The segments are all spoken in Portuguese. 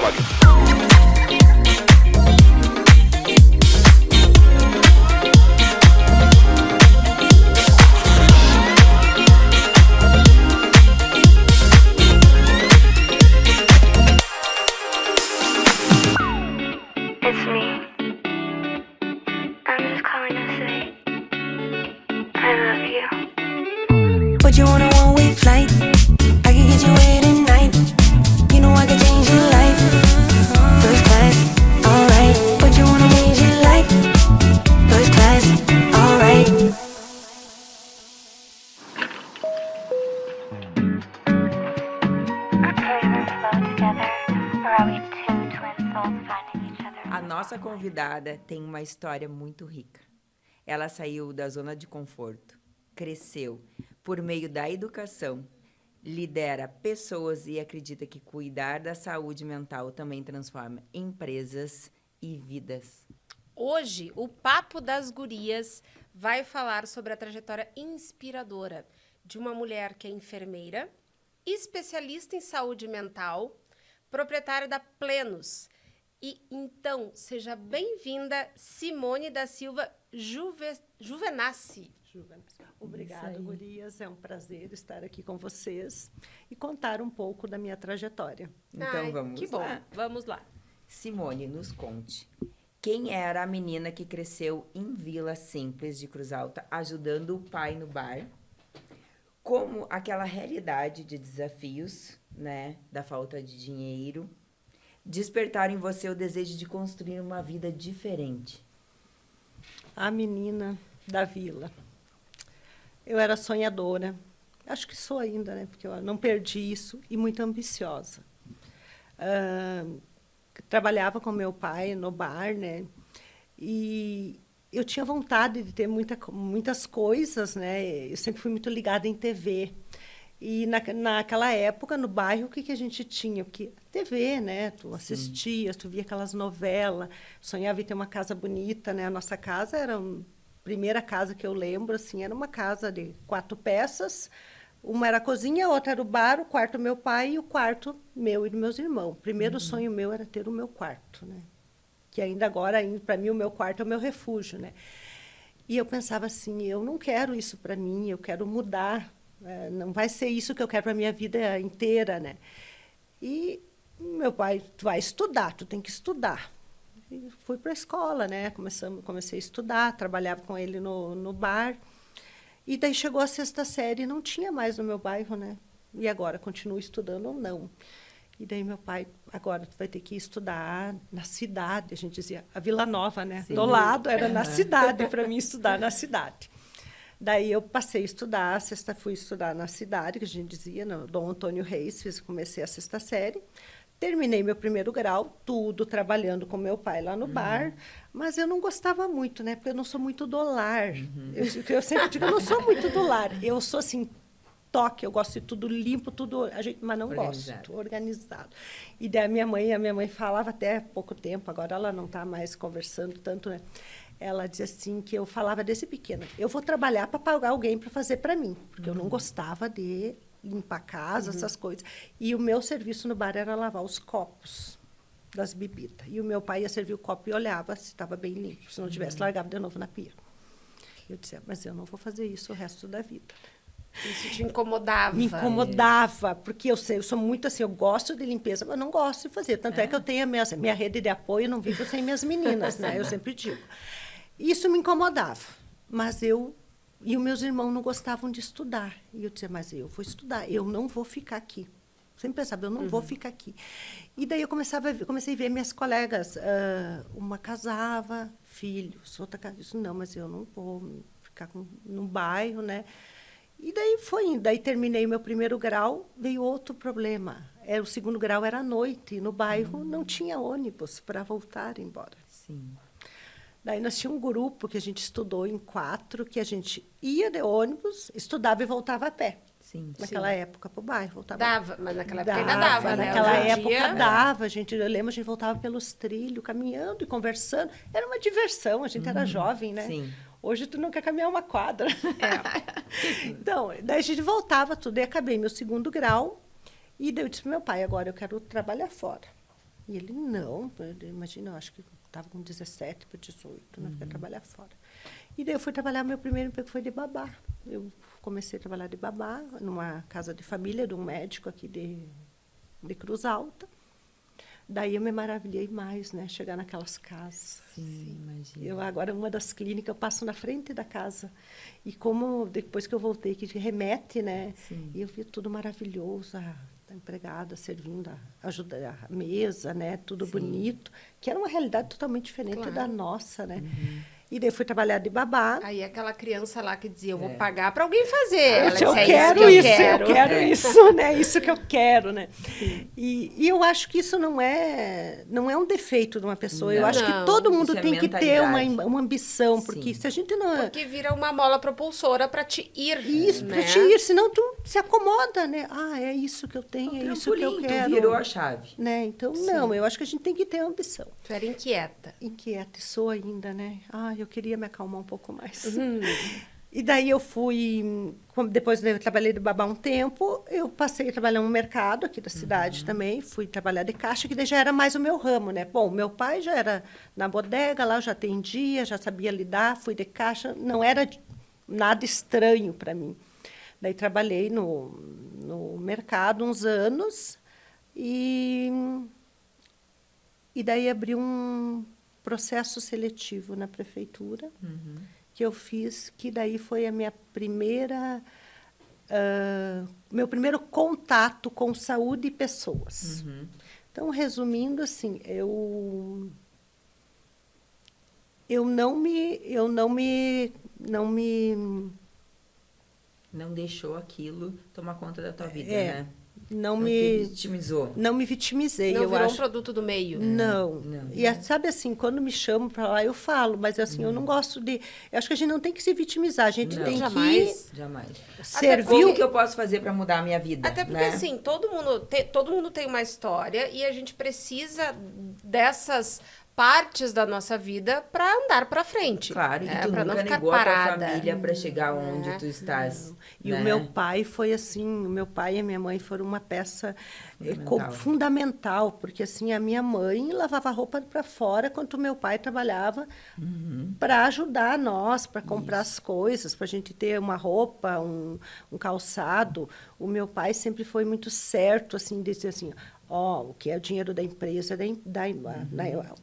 It's me. I'm just calling to say I love you. Put you on a one-way flight. I can get you away tonight. You know I can change your life. First class, alright. Put you on a change your life. First class, alright. Are we meant to flow together, or are we two twin souls finding each other? A nossa convidada tem uma história muito rica. Ela saiu da zona de conforto, cresceu por meio da educação, lidera pessoas e acredita que cuidar da saúde mental também transforma empresas e vidas. Hoje, o Papo das Gurias vai falar sobre a trajetória inspiradora de uma mulher que é enfermeira, especialista em saúde mental, proprietária da Plenos. E então, seja bem-vinda, Simone da Silva Juvenassi. Obrigada, gurias. É um prazer estar aqui com vocês e contar um pouco da minha trajetória. Então vamos que bom. lá. Vamos lá. Simone, nos conte. Quem era a menina que cresceu em Vila Simples de Cruz Alta, ajudando o pai no bar? Como aquela realidade de desafios, né, da falta de dinheiro, despertaram em você o desejo de construir uma vida diferente? A menina da vila. Eu era sonhadora. Acho que sou ainda, né? Porque eu não perdi isso. E muito ambiciosa. Trabalhava com meu pai no bar, né? E eu tinha vontade de ter muitas coisas, né? Eu sempre fui muito ligada em TV. E naquela época, no bairro, o que a gente tinha? Porque TV, né? Tu assistias, tu via aquelas novelas, sonhava em ter uma casa bonita, né? A nossa casa era a primeira casa que eu lembro, assim, era uma casa de 4 peças. Uma era a cozinha, a outra era o bar, o quarto do meu pai e o quarto meu e dos meus irmãos. O primeiro sonho meu era ter o meu quarto, né? Que ainda agora, para mim, o meu quarto é o meu refúgio, né? E eu pensava assim, eu não quero isso para mim, eu quero mudar. Não vai ser isso que eu quero para a minha vida inteira, né? E meu pai, tu vai estudar, tu tem que estudar. E fui para a escola, né? Comecei a estudar, trabalhava com ele no bar. E daí chegou a 6ª série, não tinha mais no meu bairro, né? E agora, continuo estudando ou não? E daí meu pai, agora tu vai ter que estudar na cidade. A gente dizia, a Vila Nova, né? Sim. Do lado era na cidade, para mim estudar na cidade. Daí eu passei a estudar, fui estudar na cidade, que a gente dizia, no Dom Antônio Reis, comecei a 6ª série. Terminei meu primeiro grau, tudo trabalhando com meu pai lá no bar, mas eu não gostava muito, né? Porque eu não sou muito do lar. Eu sempre digo, eu não sou muito do lar. Eu sou assim, toque, eu gosto de tudo limpo, tudo, mas não gosto, organizado. E daí a minha mãe falava até há pouco tempo, agora ela não está mais conversando tanto, né? Ela dizia assim, que eu falava desde pequena, eu vou trabalhar para pagar alguém para fazer para mim, porque eu não gostava de limpar a casa, essas coisas. E o meu serviço no bar era lavar os copos das bebidas. E o meu pai ia servir o copo e olhava se estava bem limpo. Se não tivesse, largava de novo na pia. Eu dizia, mas eu não vou fazer isso o resto da vida. Isso te incomodava? Me incomodava, porque eu sou muito assim, eu gosto de limpeza, mas não gosto de fazer. Tanto é que eu tenho a minha rede de apoio, não vivo sem minhas meninas, né? Eu sempre digo. Isso me incomodava, mas e os meus irmãos não gostavam de estudar. E eu dizia, mas eu vou estudar, eu não vou ficar aqui. Sempre pensava, eu não vou ficar aqui. E daí eu comecei a ver minhas colegas, uma casava, filhos, outra casava, disse, não, mas eu não vou ficar no bairro, né? E daí foi indo. Daí terminei meu primeiro grau, veio outro problema. O segundo grau era à noite, e no bairro não tinha ônibus para voltar embora. Sim. Daí nós tínhamos um grupo que a gente estudou em 4, que a gente ia de ônibus, estudava e voltava a pé. Sim. Naquela época, para o bairro. Voltava. Dava, mas naquela época ainda dava, né? Naquela Hoje em época dia, dava. Eu lembro, a gente voltava pelos trilhos, caminhando e conversando. Era uma diversão, a gente era jovem, né? Sim. Hoje tu não quer caminhar uma quadra. Então, daí a gente voltava tudo. E acabei meu segundo grau. E daí eu disse para meu pai, agora eu quero trabalhar fora. E ele, não, imagina, eu acho que estava com 17 para 18, né? Fui trabalhar fora. E daí eu fui trabalhar, meu primeiro emprego foi de babá. Eu comecei a trabalhar de babá numa casa de família de um médico aqui de Cruz Alta. Daí eu me maravilhei mais, né? Chegar naquelas casas. Sim, imagina. Eu agora, uma das clínicas, eu passo na frente da casa. E como, depois que eu voltei, que remete, né? Sim. E eu vi tudo maravilhoso, a empregada servindo, ajuda a mesa, né? Tudo bonito. Que era uma realidade totalmente diferente da nossa, né? E daí eu fui trabalhar de babá. Aí aquela criança lá que dizia, eu vou pagar para alguém fazer. Ela disse, Eu "É quero isso, eu quero isso, né? Isso que eu quero, né? E eu acho que isso não é um defeito de uma pessoa. Eu acho que Não, todo mundo isso é tem que ter mentalidade. uma ambição, porque Sim. se a gente não... Porque vira uma mola propulsora para te ir. Isso, né? para te ir, senão tu se acomoda, né? Ah, é isso que eu tenho, é isso que eu Trampolim, quero. tu virou a chave. Né? Então, não, eu acho que a gente tem que ter ambição. Tu era inquieta. Inquieta, e sou ainda, né? Ah, eu queria me acalmar um pouco mais. E daí eu fui, depois eu trabalhei de babá um tempo, eu passei a trabalhar no mercado aqui da cidade também, fui trabalhar de caixa, que daí já era mais o meu ramo, né? Bom, meu pai já era na bodega, lá eu já atendia, já sabia lidar, fui de caixa, não era nada estranho para mim. Daí trabalhei no mercado uns anos e daí abri um processo seletivo na prefeitura, que eu fiz, que daí foi a minha primeira... meu primeiro contato com saúde e pessoas. Então, resumindo, assim, eu Não deixou aquilo tomar conta da tua vida, É, né? não Te me vitimizou. não me vitimizei, Não eu virou acho. um produto do meio. Não. Não. E sabe assim, quando me chamam para lá, eu falo, mas assim, eu não gosto de... Eu acho que a gente não tem que se vitimizar, a gente Não. tem Jamais. Jamais. que servir Como o que eu posso fazer para mudar a minha vida? Até porque, né? assim, todo mundo tem uma história e a gente precisa dessas partes da nossa vida para andar para frente. Claro, e né? tu Pra nunca não ficar negou a tua parada. família para chegar onde Né? tu estás. E né? o meu pai foi assim, o meu pai e a minha mãe foram uma peça fundamental, porque assim, a minha mãe lavava roupa para fora, enquanto o meu pai trabalhava para ajudar nós, para comprar as coisas, para a gente ter uma roupa, um calçado. O meu pai sempre foi muito certo, assim, de dizer assim, o que é o dinheiro da empresa,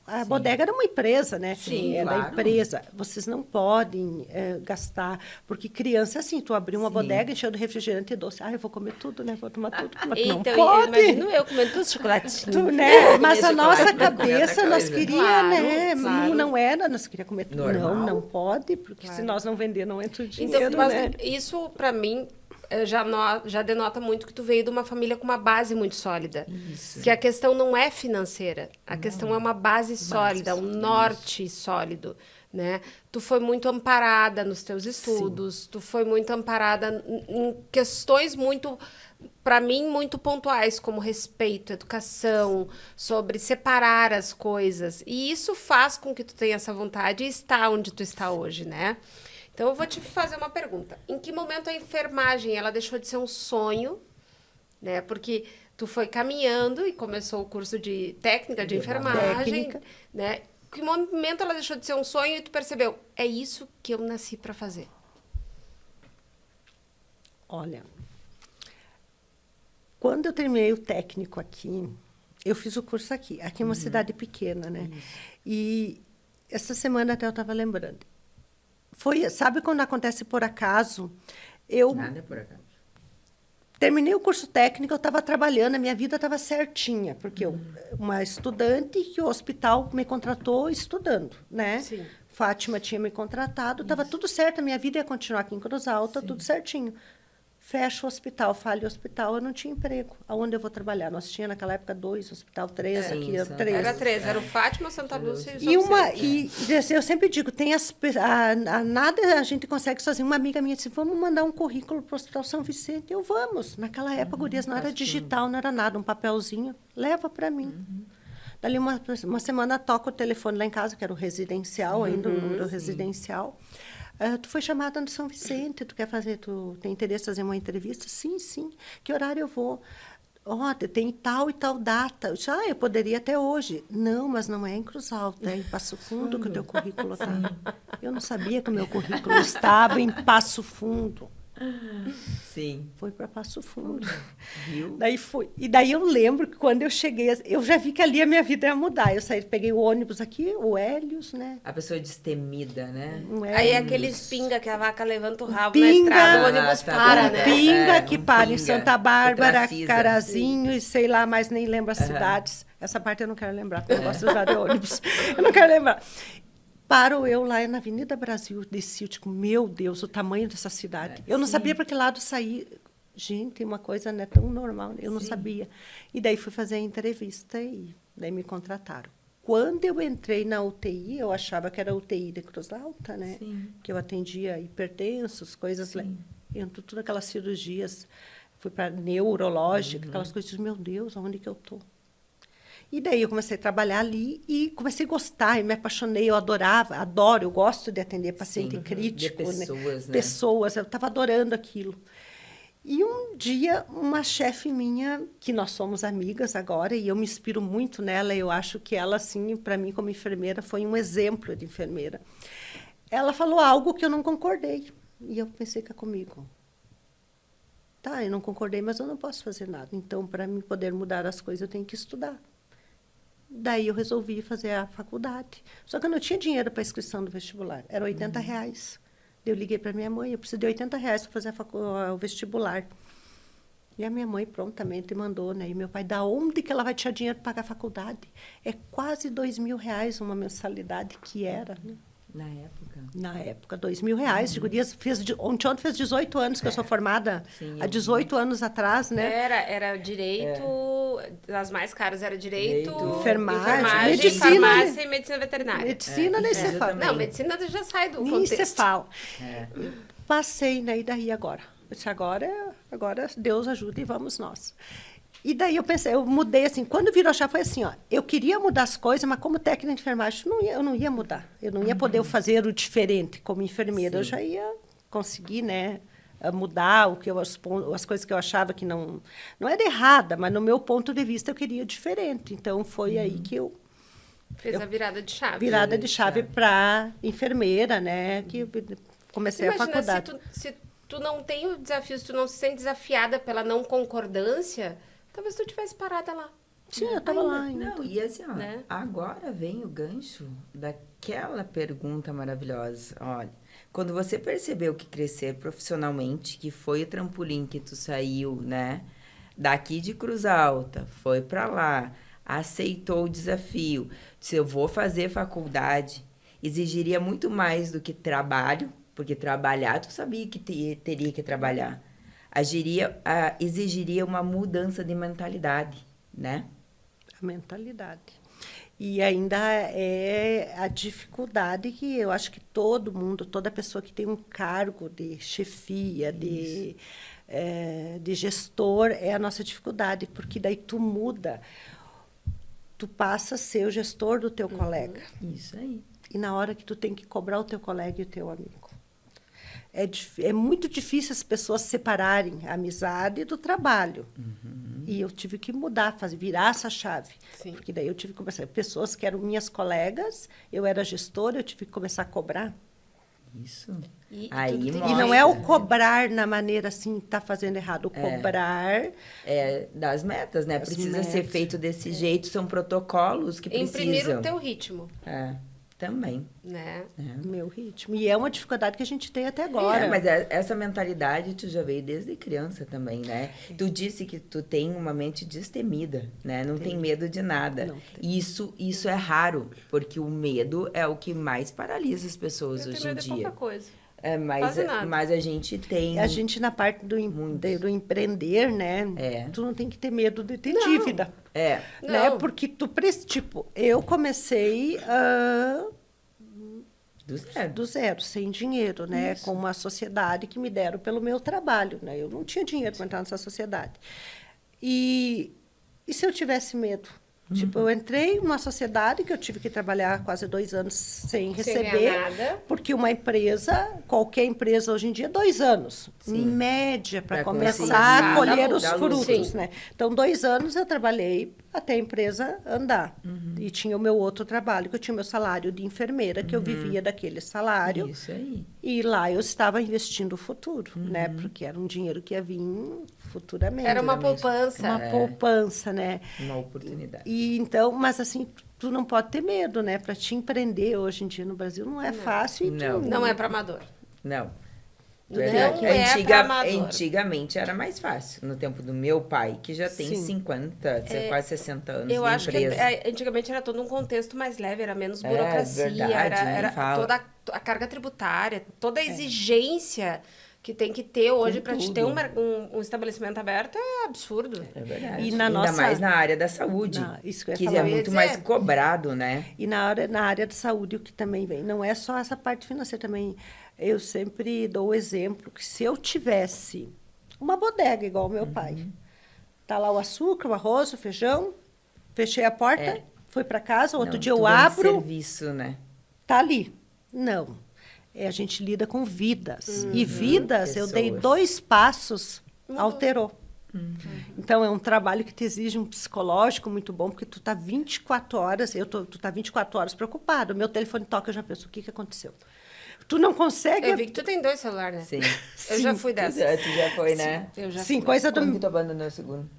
a bodega era uma empresa, né? Sim, é claro. da empresa. Vocês não podem gastar, porque criança, assim, tu abriu uma bodega, encheu de refrigerante e doce. Eu vou comer tudo, né? Vou tomar tudo. Mas tu não Então, pode. imagino eu comendo todos os chocolatinhos. Tu, né? Mas a chocolate nossa pra comer outra cabeça, nós coisa. queríamos, Claro, né? claro. Não era, nós queríamos comer tudo. Normal. Não pode, porque se nós não vender, não entra o Então, dinheiro, mas né? isso, para mim, já denota muito que tu veio de uma família com uma base muito sólida. Isso. Que a questão não é financeira. A questão é uma base sólida, um norte sólido. Né? Tu foi muito amparada nos teus estudos, tu foi muito amparada em questões muito, para mim, muito pontuais, como respeito, educação, sobre separar as coisas. E isso faz com que tu tenha essa vontade e estar onde tu está hoje, né? Então, eu vou te fazer uma pergunta. Em que momento a enfermagem, ela deixou de ser um sonho, né? Porque tu foi caminhando e começou o curso de técnica de enfermagem, Técnica. né? Que momento ela deixou de ser um sonho e tu percebeu, é isso que eu nasci para fazer? Olha, quando eu terminei o técnico aqui, eu fiz o curso aqui. Aqui é uma cidade pequena, né? E essa semana até eu estava lembrando. Sabe quando acontece por acaso? Eu Nada por acaso. terminei o curso técnico, eu estava trabalhando, a minha vida estava certinha, porque eu, uma estudante que o hospital me contratou estudando, né? Sim. Fátima tinha me contratado, estava tudo certo, a minha vida ia continuar aqui em Cruz Alta, tudo certinho. Fecha o hospital, falha o hospital, eu não tinha emprego. Aonde eu vou trabalhar? Nós tínhamos naquela época 2 hospital, 3 Sim, aqui, Santa 3. Era 3, era o Fátima, Santa Lúcia E o São Vicente. assim, eu sempre digo, nada a gente consegue sozinho. Uma amiga minha disse, vamos mandar um currículo para o Hospital São Vicente. Eu, vamos. Naquela época, gurias, não era digital, não era nada. Um papelzinho, leva para mim. Dali uma semana, toca o telefone lá em casa, que era o residencial, ainda o número residencial. Tu foi chamada no São Vicente, tu tem interesse em fazer uma entrevista? Sim, sim. Que horário eu vou? Ó, tem tal e tal data. Eu disse, eu poderia até hoje. Não, mas não é em Cruz Alta, é em Passo Fundo que o teu currículo está. Eu não sabia que o meu currículo estava em Passo Fundo. Sim. Foi para Passo Fundo. Viu? Daí fui. E daí eu lembro que quando eu cheguei, eu já vi que ali a minha vida ia mudar. Eu saí, peguei o ônibus aqui, o Hélios, né? A pessoa destemida, né? Um Aí Hélios. aqueles pinga que a vaca levanta o rabo Pinga. na estrada, o ônibus Ah, tá para, bom. né? Pinga que um para em pinga, Santa Bárbara, Otracisa. Carazinho e sei lá, mas nem lembro as cidades. Essa parte eu não quero lembrar, porque eu gosto de usar de ônibus. Eu não quero lembrar. Paro eu lá na Avenida Brasil, desci, eu digo, meu Deus, o tamanho dessa cidade. Eu não sabia para que lado sair. Gente, uma coisa não é tão normal, eu não sabia. E daí fui fazer a entrevista e daí me contrataram. Quando eu entrei na UTI, eu achava que era UTI de Cruz Alta, né? Sim. Que eu atendia hipertensos, coisas lá. Entrou todas aquelas cirurgias, fui para neurológica, aquelas coisas, meu Deus, aonde que eu estou? E daí eu comecei a trabalhar ali e comecei a gostar, e me apaixonei, eu adoro, eu gosto de atender paciente Sim, crítico. de pessoas, né? Pessoas, eu estava adorando aquilo. E um dia, uma chefe minha, que nós somos amigas agora, e eu me inspiro muito nela, eu acho que ela, assim, para mim, como enfermeira, foi um exemplo de enfermeira. Ela falou algo que eu não concordei, e eu pensei que é comigo. Tá, eu não concordei, mas eu não posso fazer nada. Então, para mim poder mudar as coisas, eu tenho que estudar. Daí eu resolvi fazer a faculdade. Só que eu não tinha dinheiro para a inscrição do vestibular. Era R$80. Eu liguei para minha mãe, eu preciso de R$80 para fazer o vestibular. E a minha mãe prontamente mandou, né? E meu pai, da onde que ela vai tirar dinheiro para pagar a faculdade? É quase R$2.000 uma mensalidade que era, né? Na época. Na época, R$2.000. De gurias, ontem fez 18 anos que eu sou formada. Sim, há 18 anos atrás, né? Era direito, as mais caras era direito, Enfermagem, medicina, farmácia né? e medicina veterinária. Medicina, nem se fala. Não, medicina já sai do Nem se contexto. fala. É. Passei, né? E daí agora? Eu disse, agora Deus ajuda e vamos nós. E daí eu pensei, eu mudei assim, quando virou a chave foi assim, ó, eu queria mudar as coisas, mas como técnica de enfermagem eu não ia mudar. Eu não ia poder fazer o diferente como enfermeira. Eu já ia conseguir, né, mudar as coisas que eu achava que não era errada, mas no meu ponto de vista eu queria diferente. Então foi aí que eu Fez a virada de chave. virada de chave para enfermeira, né, que comecei a Imagina, faculdade. se tu não tem o desafio, se tu não se sente desafiada pela não concordância, talvez tu tivesse parada lá. Sim, eu estava lá ainda. Não, e assim, ó, Né? agora vem o gancho daquela pergunta maravilhosa. Olha, quando você percebeu que crescer profissionalmente, que foi o trampolim que tu saiu, né, daqui de Cruz Alta, foi pra lá, aceitou o desafio, disse, eu vou fazer faculdade, exigiria muito mais do que trabalho, porque trabalhar, tu sabia que teria que trabalhar. Exigiria uma mudança de mentalidade, né? A mentalidade. E ainda é a dificuldade que eu acho que todo mundo, toda pessoa que tem um cargo de chefia, de gestor, é a nossa dificuldade, porque daí tu muda, tu passa a ser o gestor do teu colega. Isso aí. E na hora que tu tem que cobrar o teu colega e o teu amigo. É muito difícil as pessoas separarem a amizade do trabalho. E eu tive que mudar, virar essa chave. Sim. Porque daí eu tive que começar. Pessoas que eram minhas colegas, eu era gestora, eu tive que começar a cobrar. Isso. E Aí tudo tem- mostra. E não é o cobrar na maneira assim, tá fazendo errado. O cobrar... É das metas, né? Das Precisa ser metas. feito desse jeito, são protocolos que Imprimir precisam. o teu ritmo, É, também. né? Meu ritmo. E é uma dificuldade que a gente tem até agora. Mas essa mentalidade tu já veio desde criança também, né? Tu disse que tu tem uma mente destemida, né? Não tem medo de nada. Não Isso é raro, porque o medo é o que mais paralisa as pessoas Eu hoje tenho em medo de dia. pouca coisa. Mas, Quase nada. mas a gente tem... A gente, na parte do empreender, né? É. Tu não tem que ter medo de ter Não. dívida. É, Né? Não. Porque tipo, eu comecei do zero. do zero, sem dinheiro, né? Com uma sociedade que me deram pelo meu trabalho, né? Eu não tinha dinheiro para entrar nessa sociedade. E se eu tivesse medo? Tipo, eu entrei numa sociedade que eu tive que trabalhar quase 2 anos sem Sem receber. ganhar nada. Porque uma empresa, qualquer empresa hoje em dia, 2 anos, em média, para Pra começar a conseguir colher dar os lucro. frutos, Sim. né? Então, 2 anos eu trabalhei até a empresa andar. E tinha o meu outro trabalho, que eu tinha o meu salário de enfermeira, que eu vivia daquele salário. Isso aí. E lá eu estava investindo o futuro, né? Porque era um dinheiro que ia vir futuramente. Era uma Futuramente. poupança. Uma poupança, né? Uma oportunidade. E então, mas assim, tu não pode ter medo, né? Para te empreender hoje em dia no Brasil não é fácil. E Não. Não é para amador. Não. Não é pra amador. Antigamente era mais fácil. No tempo do meu pai, que já tem Sim. 50, quase 60 anos Eu de acho empresa. que antigamente era todo um contexto mais leve, era menos É, burocracia, verdade, era, nem era fala. toda a carga tributária, toda a exigência que tem que ter hoje para te ter tudo. um estabelecimento aberto é absurdo. É verdade. E na Ainda nossa- mais na área da saúde. Isso que eu ia que falar. é Eu ia muito dizer. mais cobrado, né? E na área de saúde, o que também vem, não é só essa parte financeira também. Eu sempre dou o exemplo que se eu tivesse uma bodega igual o meu pai, tá lá o açúcar, o arroz, o feijão, fechei a porta, fui para casa, outro Não, dia tu eu vende abro, serviço, né? tá ali. Não. A gente lida com vidas. E vidas, eu dei pessoas. 2 passos, Mudou. alterou. Então, é um trabalho que te exige um psicológico muito bom, porque tu tá 24 horas, tu tá 24 horas preocupado. O meu telefone toca, eu já penso, o que aconteceu? Tu não consegue... Eu vi que tu tem 2 celulares, né? Sim. Eu já Sim. fui dessas. Tu já foi, né? Eu já Sim, fui. coisa Quando que do... tu abandonou o segundo?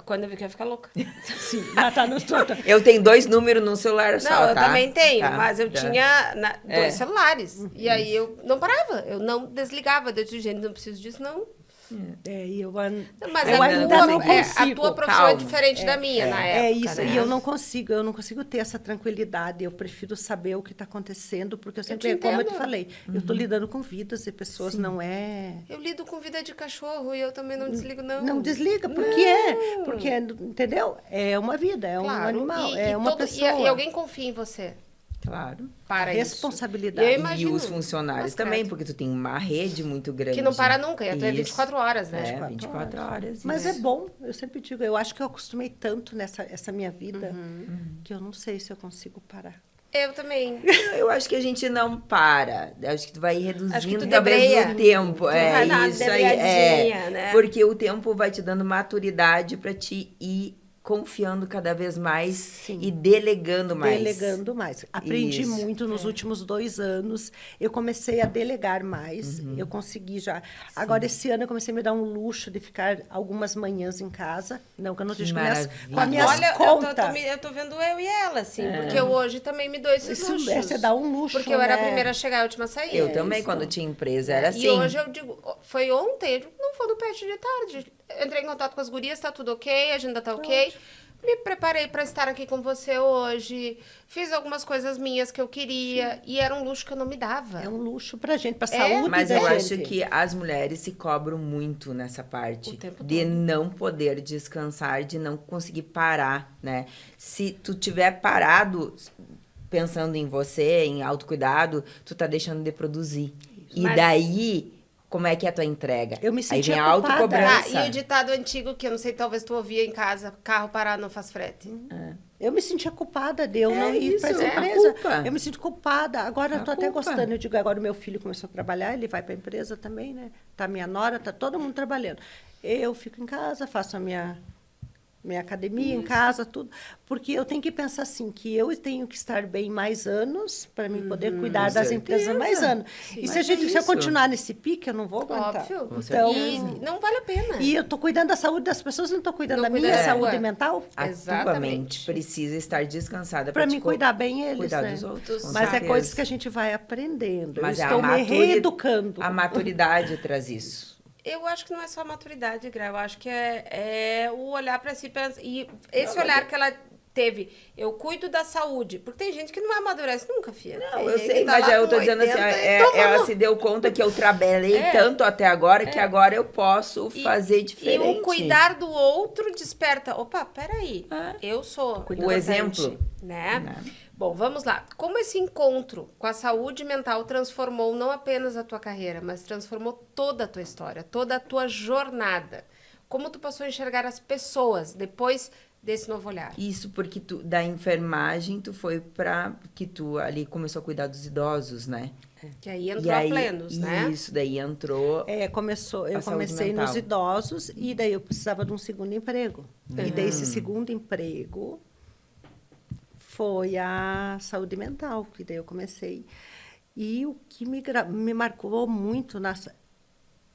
Quando eu vi que eu ia ficar louca. Sim, já tá no Eu tenho 2 números num celular só, Não, eu tá? também tenho, Tá, mas eu tá. tinha 2 É. celulares. E aí eu não parava, eu não desligava. Eu disse, gente, não preciso disso, não. E eu... Mas Eu a ainda tua, não a consigo. tua profissão Calma. é diferente da minha na época. É isso, né? e eu não consigo ter essa tranquilidade. Eu prefiro saber o que está acontecendo, porque eu sempre, como eu te entendo. falei, eu estou lidando com vidas e pessoas, não é... Eu lido com vida de cachorro e eu também não desligo, não. Não desliga, porque entendeu? É uma vida, é um Claro. animal, E é uma pessoa. E alguém confia em você Claro. para isso. Responsabilidade. Eu E imagino. os funcionários Mas também, credo. porque tu tem uma rede muito grande. Que não para nunca, e a tua é Isso. 24 horas, né? É, 24 horas. Mas isso. é bom, eu sempre digo, eu acho que eu acostumei tanto essa minha vida que eu não sei se eu consigo parar. Eu também. Eu acho que a gente não para. Eu acho que tu vai reduzindo Acho que tu talvez debreia. o tempo. Tu vai dar uma Isso aí. É. debreadinha, né? Porque o tempo vai te dando maturidade para te ir confiando cada vez mais Sim. e delegando mais. Delegando mais. Aprendi Isso. muito nos últimos 2 anos. Eu comecei a delegar mais. Eu consegui já. Agora, esse ano, eu comecei a me dar um luxo de ficar algumas manhãs em casa. Não, que eu não Que esteja com maravilha. as minhas Olha, contas. eu tô vendo eu e ela, assim, porque eu hoje também me dou esses Isso luxos. é, você dá um luxo, Porque eu era a né? primeira a chegar e a última a sair. Eu também, quando tinha empresa, era assim. E hoje eu digo, foi ontem, eu digo, não foi no pet de tarde. Entrei em contato com as gurias, tá tudo ok, a agenda tá ok. Me preparei para estar aqui com você hoje. Fiz algumas coisas minhas que eu queria. E era um luxo que eu não me dava. É um luxo pra gente, pra saúde Mas da eu gente. acho que as mulheres se cobram muito nessa parte O tempo de todo. não poder descansar, de não conseguir parar, né? Se tu tiver parado pensando em você, em autocuidado, tu tá deixando de produzir. E Mas- daí, como é que é a tua entrega? Eu me Aí sentia vem a culpada. autocobrança. E o ditado antigo, que eu não sei, talvez tu ouvia em casa, carro parado não faz frete. Eu me sentia culpada de eu não ir para isso, essa é a empresa. culpa. Eu me sinto culpada. Agora É eu tô a até culpa. gostando. Eu digo, agora o meu filho começou a trabalhar, ele vai para a empresa também, né? Tá minha nora, tá todo mundo trabalhando. Eu fico em casa, faço a minha academia em casa, tudo. Porque eu tenho que pensar assim, que eu tenho que estar bem mais anos para mim poder cuidar com das certeza. empresas mais anos. E se, Mas se eu isso. continuar nesse pique, eu não vou aguentar. Óbvio. Então, E não vale a pena. e eu tô cuidando da saúde das pessoas, não tô cuidando Não da cuida minha da saúde sua. mental. A tua Exatamente. mente precisa estar descansada Para te mim cuidar bem eles, cuidar né? dos outros. com Mas é certeza. coisas que a gente vai aprendendo. Mas eu a estou me reeducando. A maturidade traz isso. Eu acho que não é só maturidade, Gra. Eu acho que é o olhar para si. E esse olhar que ela teve, eu cuido da saúde. Porque tem gente que não amadurece nunca, filha. Não, Tem eu gente sei, que tá mas lá eu tô com dizendo assim, 80 e toma ela no- se deu conta que eu trabalhei É. tanto até agora que agora eu posso E- fazer diferente. E o cuidar do outro desperta. Opa, peraí. É. Eu sou O importante, exemplo. né? Bom, vamos lá. Como esse encontro com a saúde mental transformou não apenas a tua carreira, mas transformou toda a tua história, toda a tua jornada? Como tu passou a enxergar as pessoas depois desse novo olhar. Isso porque da enfermagem, tu foi pra... Que tu ali começou a cuidar dos idosos, né? Que aí entrou a plenos, né? Isso, daí entrou... Eu saúde comecei mental. nos idosos e daí eu precisava de um segundo emprego. E daí esse segundo emprego foi a saúde mental, que daí eu comecei. E o que me marcou muito,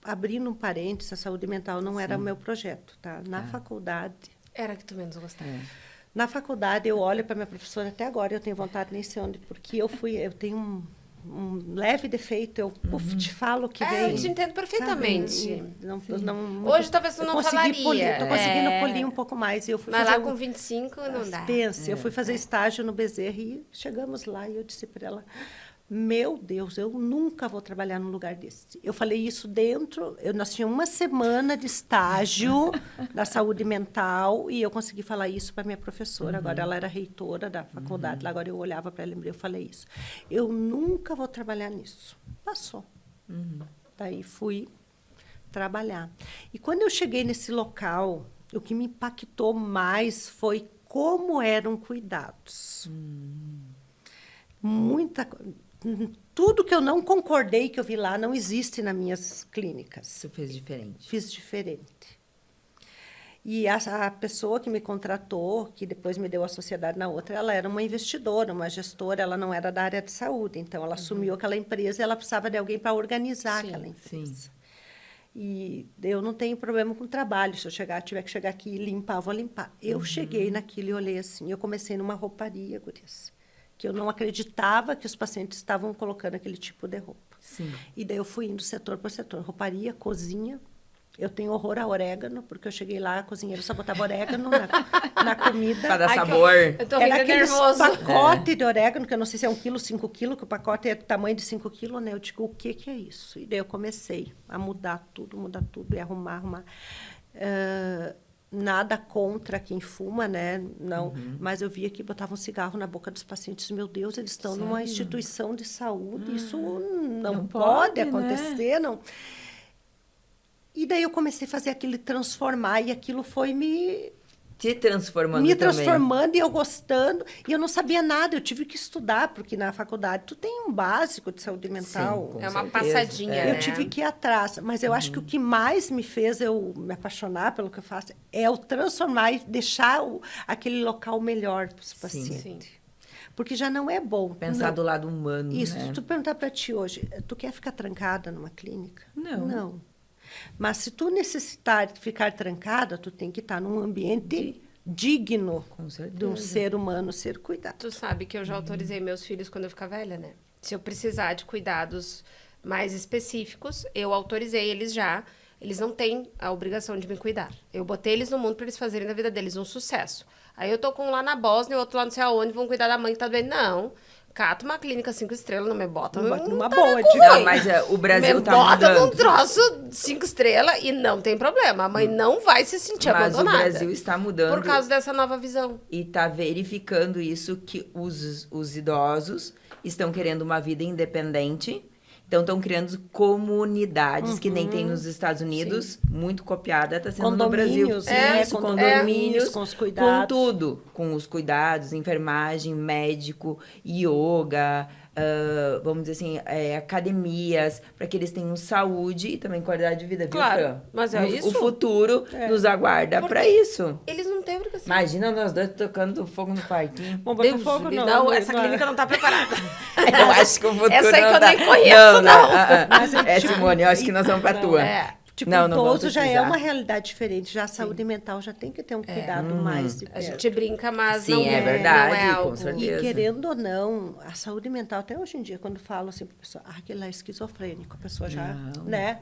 abrindo um parênteses, a saúde mental não era o meu projeto, tá? Na faculdade... Era que tu menos gostava. Na faculdade, eu olho para minha professora, até agora eu tenho vontade nem sei onde, porque eu tenho um leve defeito, eu te falo que vem... Eu te entendo perfeitamente. Sabe? Hoje talvez tu não falaria. Estou conseguindo polir um pouco mais. E eu fui Mas fazer lá com 25 não dá. Pense, eu fui fazer estágio no Bezerra e chegamos lá e eu disse para ela, meu Deus, eu nunca vou trabalhar num lugar desse. Eu falei isso nós tínhamos uma semana de estágio da saúde mental e eu consegui falar isso para minha professora. Agora ela era reitora da faculdade, lá agora eu olhava para ela e eu falei isso. Eu nunca vou trabalhar nisso. Passou. Daí fui trabalhar. E quando eu cheguei nesse local, o que me impactou mais foi como eram cuidados. Tudo que eu não concordei que eu vi lá não existe nas minhas clínicas. Você fez diferente. Fiz diferente. E a pessoa que me contratou, que depois me deu a sociedade na outra, ela era uma investidora, uma gestora, ela não era da área de saúde. Então, ela assumiu aquela empresa e ela precisava de alguém para organizar aquela empresa. E eu não tenho problema com trabalho. Se eu tiver que chegar aqui e limpar, eu vou limpar. Eu cheguei naquilo e olhei assim. Eu comecei numa rouparia, gurias, que eu não acreditava que os pacientes estavam colocando aquele tipo de roupa. Sim. E daí eu fui indo setor por setor. Rouparia, cozinha. Eu tenho horror a orégano, porque eu cheguei lá, a cozinheira só botava orégano na comida. Para dar sabor. Eu tô rindo aqueles nervoso. pacote de orégano, que eu não sei se é 1 quilo, 5 quilos, que o pacote é do tamanho de 5 quilos, né? Eu digo, o que é isso? E daí eu comecei a mudar tudo, e arrumar. Nada contra quem fuma, né? Não. Mas eu via que botavam cigarro na boca dos pacientes. Meu Deus, eles estão numa instituição de saúde. Isso não pode acontecer, não. E daí eu comecei a fazer aquilo transformar, e aquilo foi Te transformando me também. transformando e eu gostando. E eu não sabia nada, eu tive que estudar, porque na faculdade tu tem um básico de saúde mental. Sim, É uma certeza. passadinha, Eu né? tive que ir atrás, mas eu acho que o que mais me fez eu me apaixonar pelo que eu faço é o transformar e deixar aquele local melhor para os pacientes. Sim. Porque já não é bom. Pensar do lado humano, Isso, né? se tu perguntar para ti hoje, tu quer ficar trancada numa clínica? Não. Não. Mas se tu necessitar de ficar trancada, tu tem que estar num ambiente digno Com certeza. de um ser humano ser cuidado. Tu sabe que eu já autorizei meus filhos quando eu ficar velha, né? Se eu precisar de cuidados mais específicos, eu autorizei eles já. Eles não têm a obrigação de me cuidar. Eu botei eles no mundo para eles fazerem da vida deles um sucesso. Aí eu tô com um lá na Bósnia e outro lá não sei aonde, vão cuidar da mãe que tá doente. Não. Cata uma clínica 5 estrelas, não me bota Numa tá boa, com Não, ruim. mas o Brasil me tá bota num mudando. troço 5 estrelas e não tem problema. A mãe não vai se sentir Mas abandonada. o Brasil está mudando. Por causa dessa nova visão. E está verificando isso, que os idosos estão querendo uma vida independente. Então, estão criando comunidades, que nem tem nos Estados Unidos, muito copiada, está sendo no Brasil. Condomínios, né? Isso, Condomínios, com os cuidados. Com tudo. Com os cuidados, enfermagem, médico, yoga, vamos dizer assim, academias, para que eles tenham saúde e também qualidade de vida, viu, Claro, Fran? mas é isso. O futuro nos aguarda para isso. Eles não têm obrigação. Imagina nós dois tocando fogo no parquinho. Vamos botar Deus, fogo, não, essa clínica não tá preparada. Eu acho que o futuro Essa aí não que eu tá. nem conheço, não. Mas é Simone, eu acho que nós vamos pra tua. Tipo, não vamos idoso já é precisar. uma realidade diferente. Já a saúde mental já tem que ter um cuidado mais de A perto. gente brinca, mas Sim, não é verdade, não é com algo. certeza. E querendo ou não, a saúde mental, até hoje em dia, quando falo assim para a pessoa, aquele lá é esquizofrênico, a pessoa já, Não. né?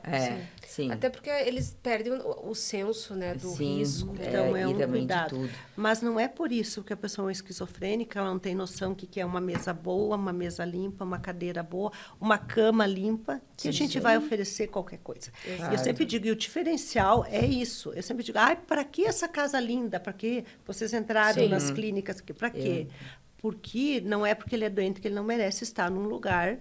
Sim. Até porque eles perdem o senso, né, do Sim, risco. Então, é e um também cuidado. de tudo. Mas não é por isso que a pessoa é esquizofrênica, ela não tem noção que é uma mesa boa, uma mesa limpa, uma cadeira boa, uma cama limpa, que a gente vai oferecer qualquer coisa. Eu sempre digo, e o diferencial é isso. Eu sempre digo, para que essa casa linda? Para que vocês entraram Sim. nas clínicas? Para quê? Porque não é porque ele é doente que ele não merece estar num lugar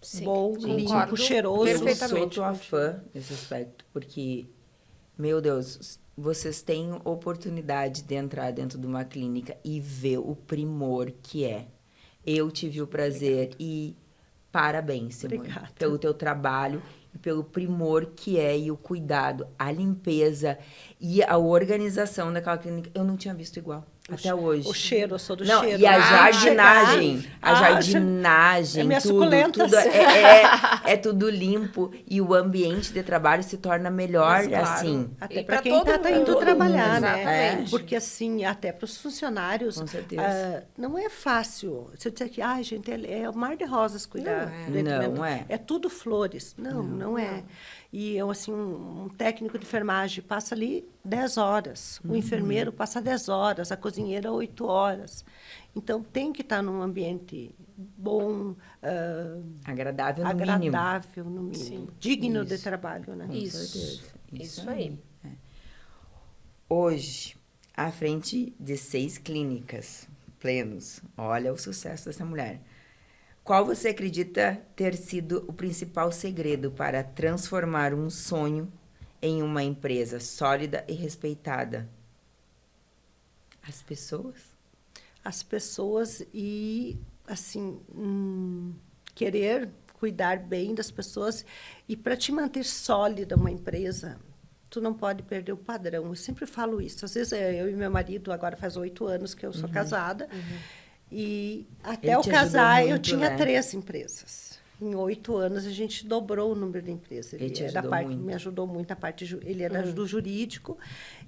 Sim, bom, concordo limpo, cheiroso. Eu sou perfeitamente. tua fã nesse aspecto, porque, meu Deus, vocês têm oportunidade de entrar dentro de uma clínica e ver o primor que é. Eu tive o prazer e parabéns, Simone, Obrigada. pelo teu trabalho e pelo primor que é e o cuidado, a limpeza e a organização daquela clínica. Eu não tinha visto igual até hoje. O cheiro, eu sou do Não, cheiro. e a jardinagem, É minha tudo suculentas. é tudo limpo e o ambiente de trabalho se torna melhor, Mas, claro. assim. Até E para pra quem todo está indo mundo, trabalhar, né? exatamente. Porque, assim, até para os funcionários, Com certeza. não é fácil. Se eu disser que, ai, gente, é o mar de rosas cuidar Não é. do atendimento. Não é. É tudo flores. Não é. E, eu, assim, um técnico de enfermagem passa ali 10 horas. O enfermeiro passa 10 horas. A cozinheira, 8 horas. Então, tem que estar num ambiente bom, Agradável no mínimo. agradável, no mínimo. Sim. digno de Isso. trabalho, né? Com Isso. certeza. Isso aí. Hoje, à frente de 6 clínicas plenos, olha o sucesso dessa mulher. Qual você acredita ter sido o principal segredo para transformar um sonho em uma empresa sólida e respeitada? As pessoas? As pessoas e, assim, querer cuidar bem das pessoas. E para te manter sólida uma empresa, tu não pode perder o padrão. Eu sempre falo isso. Às vezes, eu e meu marido, agora faz 8 anos que eu sou casada, e até Ele eu te casar, ajudou eu muito, tinha né? 3 empresas. Em 8 anos, a gente dobrou o número de empresas. Ele te é da ajudou parte, muito. me ajudou muito na parte, ele era do jurídico.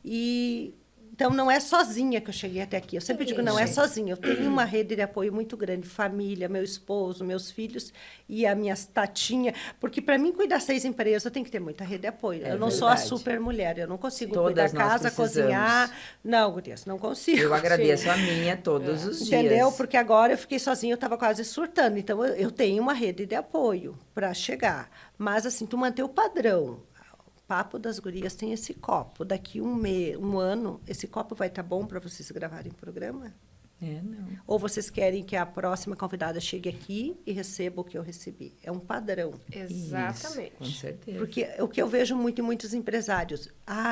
E então, não é sozinha que eu cheguei até aqui. Eu sempre digo, não é sozinha. Eu tenho uma rede de apoio muito grande. Família, meu esposo, meus filhos e a minha tatinha. Porque, para mim, cuidar 6 empresas, eu tenho que ter muita rede de apoio. É eu não sou a verdade. super mulher. Eu não consigo Todas cuidar nós casa, precisamos. cozinhar. Não, Gurias, não consigo. Eu agradeço a minha todos os dias. Entendeu? Porque agora eu fiquei sozinha, eu estava quase surtando. Então, eu tenho uma rede de apoio para chegar. Mas, assim, tu manter o padrão. O Papo das Gurias tem esse copo. Daqui um ano, esse copo vai estar bom para vocês gravarem o programa? Não. Ou vocês querem que a próxima convidada chegue aqui e receba o que eu recebi? É um padrão. Exatamente. Isso, com certeza. Porque o que eu vejo muito em muitos empresários,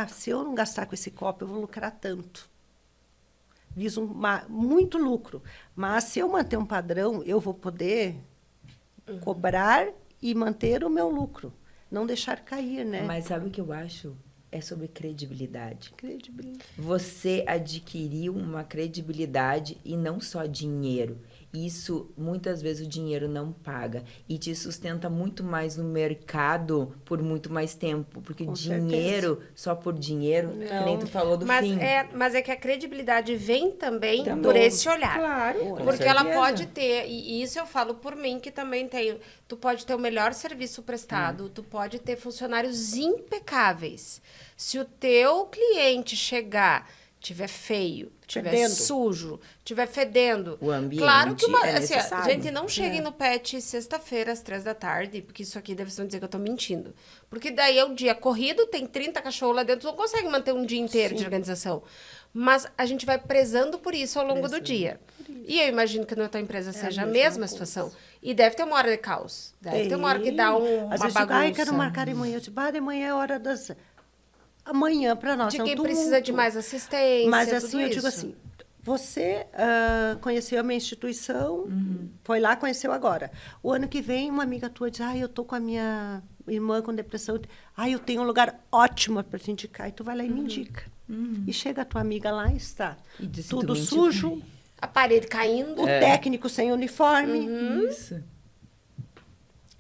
se eu não gastar com esse copo, eu vou lucrar tanto. Viso muito lucro. Mas se eu manter um padrão, eu vou poder cobrar e manter o meu lucro. Não deixar cair, né? Mas sabe o que eu acho? É sobre credibilidade. Credibilidade. Você adquiriu uma credibilidade e não só dinheiro. Isso, muitas vezes, o dinheiro não paga. E te sustenta muito mais no mercado por muito mais tempo. Porque Com dinheiro, só por dinheiro, que nem tu falou do Mas fim. mas é que a credibilidade vem também Também. por esse olhar. Claro, com Porque ela certeza. pode ter, e isso eu falo por mim, que também tenho. Tu pode ter o melhor serviço prestado, tu pode ter funcionários impecáveis. Se o teu cliente chegar, tiver feio, tiver Fedendo. sujo, tiver fedendo. O ambiente claro que é assim, necessário. gente, não cheguem no pet sexta-feira às 3h, porque isso aqui deve dizer que eu tô mentindo. Porque daí é o dia corrido, tem 30 cachorros lá dentro, tu não consegue manter um dia inteiro de organização. Mas a gente vai prezando por isso ao longo do dia. E eu imagino que na tua empresa seja a mesma situação. E deve ter uma hora de caos. Deve ter uma hora que dá uma Às vezes bagunça. eu digo, ai, quero marcar de manhã. Eu digo, de manhã é hora das... Amanhã, para nós, De é um quem tumulto. precisa de mais assistência, Mas, tudo assim, eu digo isso. assim, você conheceu a minha instituição, foi lá, conheceu agora. O ano que vem, uma amiga tua diz, eu tô com a minha irmã com depressão. Eu tenho um lugar ótimo para te indicar. E tu vai lá e me indica. E chega a tua amiga lá e está E disse, tudo tu mentiu sujo, A parede caindo. o técnico sem uniforme. Isso.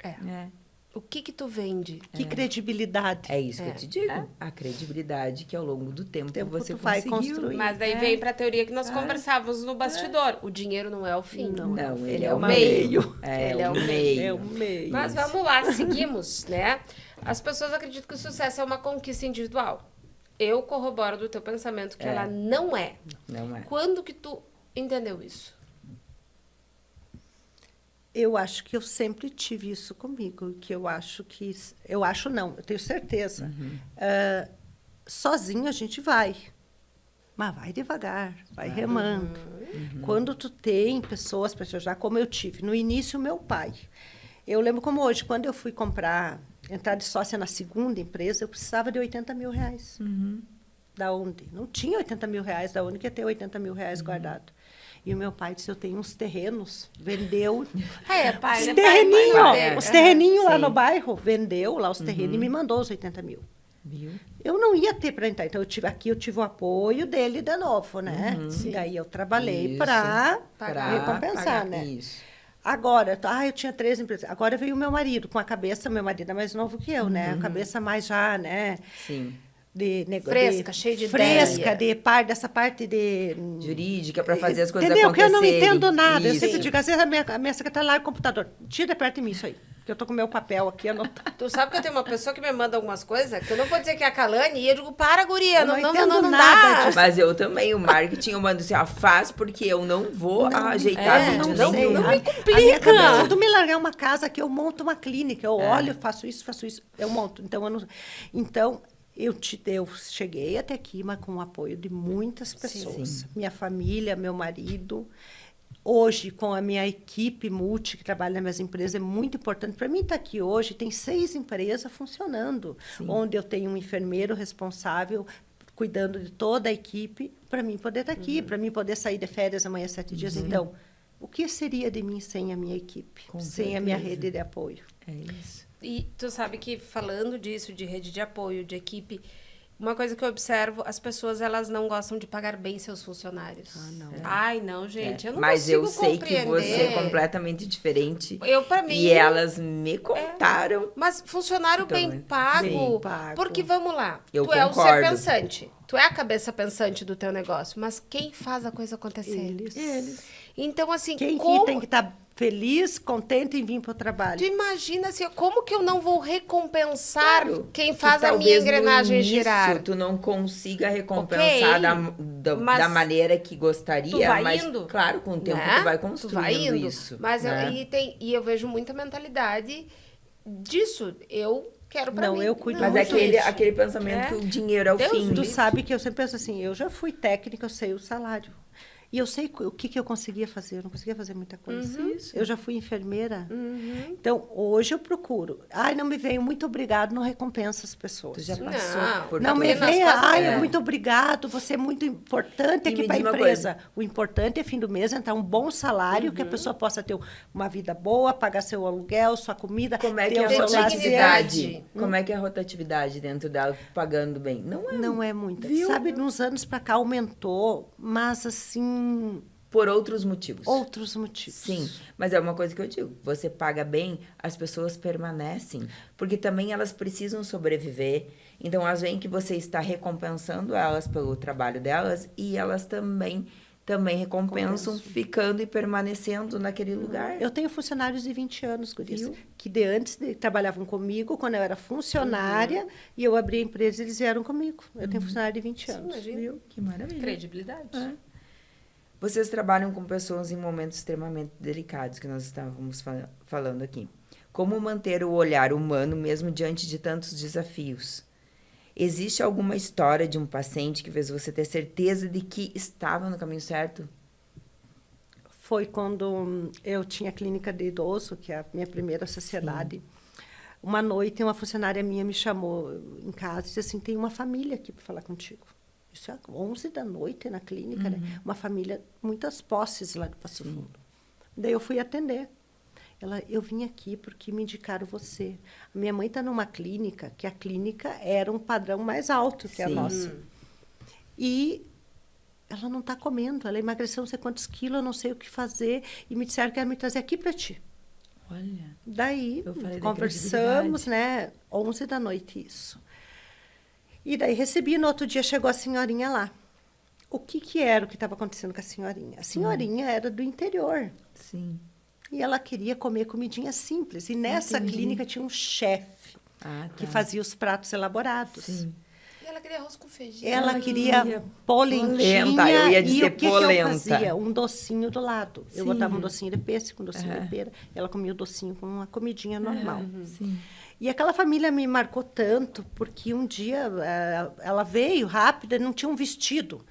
É. O que tu vende? Que credibilidade. É isso que eu te digo. A credibilidade que ao longo do tempo, Tempo você tu vai conseguiu. construir. Mas daí vem pra teoria que nós conversávamos no bastidor. O dinheiro não é o fim. Não, ele Ele é é o o meio. É Ele é o o meio. É o meio. Mas vamos lá, seguimos, né? As pessoas acreditam que o sucesso é uma conquista individual. Eu corroboro do teu pensamento que ela não é. Não é. Quando que tu entendeu isso? Eu acho que eu sempre tive isso comigo, que eu acho que... Eu acho não, eu tenho certeza. Sozinho a gente vai, mas vai devagar, vai remando. Quando tu tem pessoas para te ajudar, como eu tive. No início, meu pai. Eu lembro como hoje, quando eu fui entrar de sócia na segunda empresa, eu precisava de 80 mil reais. Da onde? Não tinha 80 mil reais, da onde que ia ter 80 mil reais guardado? E o meu pai disse, eu tenho uns terrenos, vendeu. Pai, Os né? terreninhos, Pai, os terreninhos lá sim. no bairro, vendeu lá os terrenos e me mandou os 80 mil. Viu? Eu não ia ter para entrar, então eu tive o apoio dele de novo, né? Daí eu trabalhei Isso. para Pagar. recompensar, pagar, né? Isso. Agora, eu tinha 3 empresas. Agora veio o meu marido, com a cabeça, meu marido é mais novo que eu, né? A cabeça mais já, né? Sim. Fresca, cheia de fresca, ideia. dessa parte de Jurídica para fazer as coisas entendeu? Que eu acontecerem. não entendo nada. Eu Isso. sempre digo, às vezes a minha secretária lá no computador, tira perto de mim isso aí. Que eu tô com o meu papel aqui anotado. Tu sabe que eu tenho uma pessoa que me manda algumas coisas, que eu não vou dizer que é a Kalane, e eu digo, para, guria, Eu não entendo dá. nada disso. Mas eu também, o marketing, eu mando assim, faz porque eu não vou ajeitar vídeo Não sei. nenhum. não me A minha complica. cabeça, se tu me largar uma casa que eu monto uma clínica, eu olho, faço isso, eu monto. Então, eu cheguei até aqui, mas com o apoio de muitas pessoas. Sim. Minha família, meu marido. Hoje, com a minha equipe multi, que trabalha nas minhas empresas, é muito importante. Para mim estar aqui hoje, tem 6 empresas funcionando, onde eu tenho um enfermeiro responsável cuidando de toda a equipe, para mim poder estar aqui, para mim poder sair de férias amanhã 7 dias. Então, o que seria de mim sem a minha equipe? Com sem a minha certeza. rede de apoio? É isso. E tu sabe que, falando disso, de rede de apoio, de equipe, uma coisa que eu observo, as pessoas, elas não gostam de pagar bem seus funcionários. não. Ai, não, gente, eu não Mas consigo eu sei compreender. que você é completamente diferente. Eu, pra mim... E elas me contaram. Mas funcionário Então, bem pago, bem pago. porque vamos lá, Eu tu é o ser concordo. pensante, tu é a cabeça pensante do teu negócio, mas quem faz a coisa acontecer? Eles. Então, assim, Quem como... que tem que estar feliz, contente em vir para o trabalho? Tu imagina assim, como que eu não vou recompensar Claro, quem que faz a minha talvez no engrenagem início girar? Tu não consiga recompensar Ok, mas da maneira que gostaria, tu vai mas indo, claro, com o tempo né? tu vai Tu construindo vai indo. isso. Mas né? eu vejo muita mentalidade disso. Eu quero pra Não, mim. eu cuido Mas é muito aquele pensamento É. que o dinheiro é o Deus fim. Tu sabe que eu sempre penso assim, eu já fui técnica, eu sei o salário. E eu sei o que eu conseguia fazer, eu não conseguia fazer muita coisa. Eu já fui enfermeira. Então, hoje eu procuro. Ai, não me veio, muito obrigado, não recompensa as pessoas. Tu já passou Não, por Não tudo. me Porque nós venha, quase- muito obrigado, você é muito importante E aqui me para a diz uma empresa. coisa. O importante é, fim do mês, entrar um bom salário, que a pessoa possa ter uma vida boa, pagar seu aluguel, sua comida, Como é ter que é o a seu rotatividade? lazer. Como é que é a rotatividade dentro dela, pagando bem? Não é Não é muita. Viu? Sabe, nos anos para cá aumentou, mas assim, por outros motivos. outros motivos. Sim, mas é uma coisa que eu digo, você paga bem, as pessoas permanecem, porque também elas precisam sobreviver, então elas veem que você está recompensando elas pelo trabalho delas e elas também recompensam ficando e permanecendo naquele lugar. Eu tenho funcionários de 20 anos, Gurias, Viu? que de antes trabalhavam comigo, quando eu era funcionária, e eu abri a empresa, eles vieram comigo. Eu tenho funcionário de 20 anos. Imagina. Viu? Que maravilha. Credibilidade. É. Vocês trabalham com pessoas em momentos extremamente delicados, que nós estávamos falando aqui. Como manter o olhar humano mesmo diante de tantos desafios? Existe alguma história de um paciente que fez você ter certeza de que estava no caminho certo? Foi quando eu tinha a clínica de idoso, que é a minha primeira sociedade. Uma noite, uma funcionária minha me chamou em casa e disse assim, tem uma família aqui para falar contigo. Isso é 11 da noite na clínica, né? Uma família, muitas posses lá do Passo Fundo. Daí eu fui atender. Eu vim aqui porque me indicaram você. A minha mãe está numa clínica, que a clínica era um padrão mais alto que a Sim. nossa. E ela não está comendo, ela emagreceu não sei quantos quilos, eu não sei o que fazer. E me disseram que ia me trazer aqui para ti. Olha, Daí, Eu falei da conversamos, né? 11 da noite, isso. E daí recebi, no outro dia chegou a senhorinha lá. O que era o que estava acontecendo com a senhorinha? A senhorinha era do interior. sim. E ela queria comer comidinha simples. E nessa clínica tinha um chefe que fazia os pratos elaborados. Sim. E ela queria arroz com feijão. Ela queria polentinha. Polenta, eu ia e dizer o que polenta. eu fazia? Um docinho do lado. Eu Sim. botava um docinho de pêssego, um docinho de pera. Ela comia o docinho com uma comidinha normal. Sim. E aquela família me marcou tanto, porque um dia ela veio rápida, não tinha um vestido.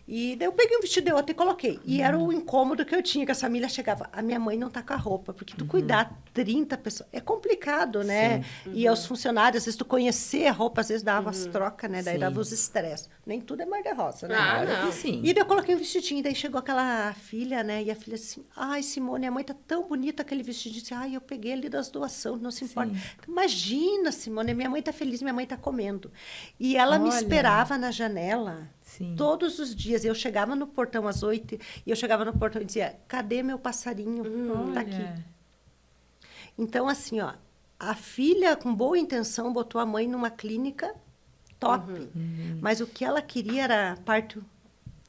E daí eu peguei um vestido de outra e coloquei. E era o incômodo que eu tinha, que a família chegava. A minha mãe não tá com a roupa, porque tu cuidar 30 pessoas é complicado, né? E aos funcionários, às vezes tu conhecer a roupa, às vezes dava as trocas, né? Daí Sim. dava os estresses. Nem tudo é mar de rosa, né? Ah, Claro não. que sim. E daí eu coloquei um vestidinho, daí chegou aquela filha, né? E a filha assim, ai, Simone, a mãe tá tão bonita aquele vestidinho. Disse, ai, eu peguei ali das doações, não se importa. Imagina, Simone, minha mãe tá feliz, minha mãe tá comendo. E ela me Olha. esperava na janela Sim. todos os dias. Eu chegava no portão às 8 e eu chegava no portão e dizia, cadê meu passarinho? Tá aqui. Olha. Então, assim, ó, a filha, com boa intenção, botou a mãe numa clínica top. Mas o que ela queria era parto.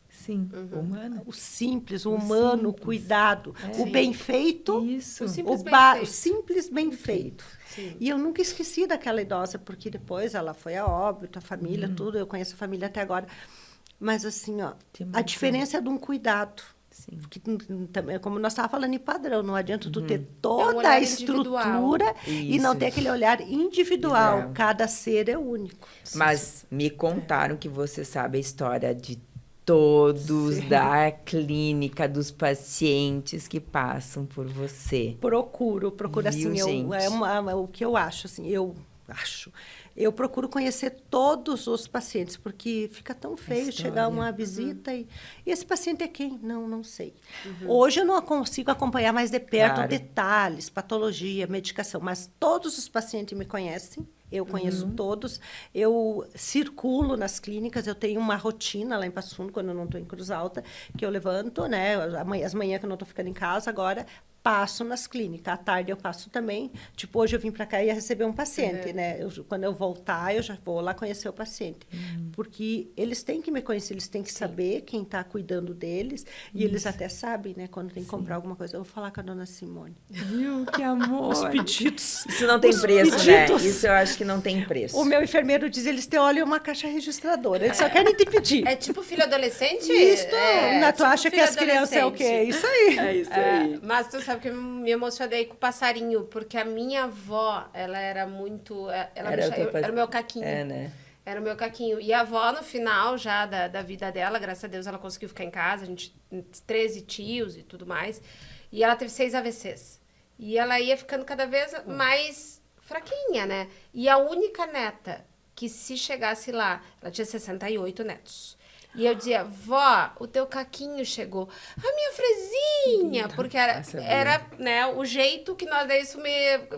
Sim. Humana. O simples, o humano, o simples. cuidado, o bem feito, Isso. O simples o, bem o feito. simples bem feito. Sim. E eu nunca esqueci daquela idosa, porque depois ela foi a óbito, a família, tudo, eu conheço a família até agora. Mas assim, ó, Te a marcou. diferença é de um cuidado. Sim. Que também, como nós estávamos falando em padrão, não adianta tu ter É um toda olhar a estrutura e não Isso. ter aquele olhar individual. Ideal. Cada ser é único. Mas me contaram que você sabe a história de todos da clínica, dos pacientes que passam por você. Procuro Viu, assim, gente? o que eu acho, assim, eu procuro conhecer todos os pacientes, porque fica tão feio história. chegar uma visita e esse paciente é quem? Não sei. Hoje eu não consigo acompanhar mais de perto Claro. detalhes, patologia, medicação, mas todos os pacientes me conhecem. Eu conheço todos, eu circulo nas clínicas, eu tenho uma rotina lá em Passo Fundo, quando eu não estou em Cruz Alta, que eu levanto, né, as manhãs que eu não estou ficando em casa, agora passo nas clínicas. À tarde eu passo também. Tipo, hoje eu vim para cá e ia receber um paciente, né? Quando eu voltar, eu já vou lá conhecer o paciente. Porque eles têm que me conhecer, eles têm que saber quem está cuidando deles. E eles até sabem, né? Quando tem que comprar alguma coisa. Eu vou falar com a dona Simone. Viu? Que amor. Os pedidos. Isso não tem Os preço, pedidos. né? Isso eu acho que não tem preço. O meu enfermeiro diz, eles te olham uma caixa registradora. Eles só querem te pedir. É tipo filho adolescente? Isso, é, tu tipo acha que filho as crianças é o quê? adolescente. Isso aí. É isso É, mas tu sabe que eu me emocionei com o passarinho, porque a minha avó, ela era muito... Era o meu caquinho. É, né? Era o meu caquinho. E a avó, no final já da vida dela, graças a Deus, ela conseguiu ficar em casa. A gente, 13 tios e tudo mais. E ela teve 6 AVCs. E ela ia ficando cada vez mais fraquinha, né? E a única neta que, se chegasse lá, ela tinha 68 netos. E eu dizia, vó, o teu caquinho chegou. A minha frezinha! Porque era né, o jeito que nós... Daí isso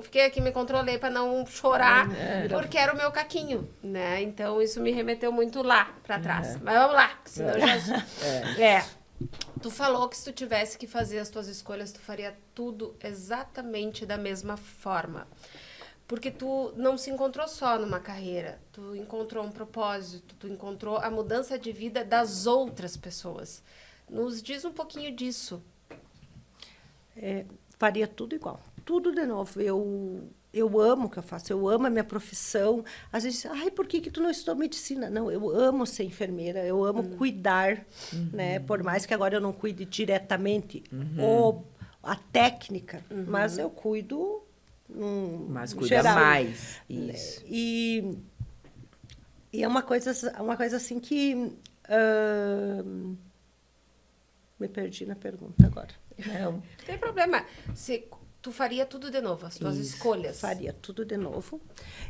fiquei aqui, me controlei para não chorar, porque era o meu caquinho, né? Então, isso me remeteu muito lá para trás. Mas vamos lá, que senão já... Tu falou que se tu tivesse que fazer as tuas escolhas, tu faria tudo exatamente da mesma forma. Porque tu não se encontrou só numa carreira, tu encontrou um propósito, tu encontrou a mudança de vida das outras pessoas. Nos diz um pouquinho disso. Faria tudo igual, tudo de novo. Eu amo o que eu faço, eu amo a minha profissão. Às vezes, ai, por que tu não estudou medicina? Não, eu amo ser enfermeira, eu amo cuidar, né? Por mais que agora eu não cuide diretamente a técnica, mas eu cuido Mas cuida geral. mais. Isso. E é uma coisa assim que... me perdi na pergunta agora. Não. Não tem problema. Tu faria tudo de novo, as tuas escolhas. Faria tudo de novo.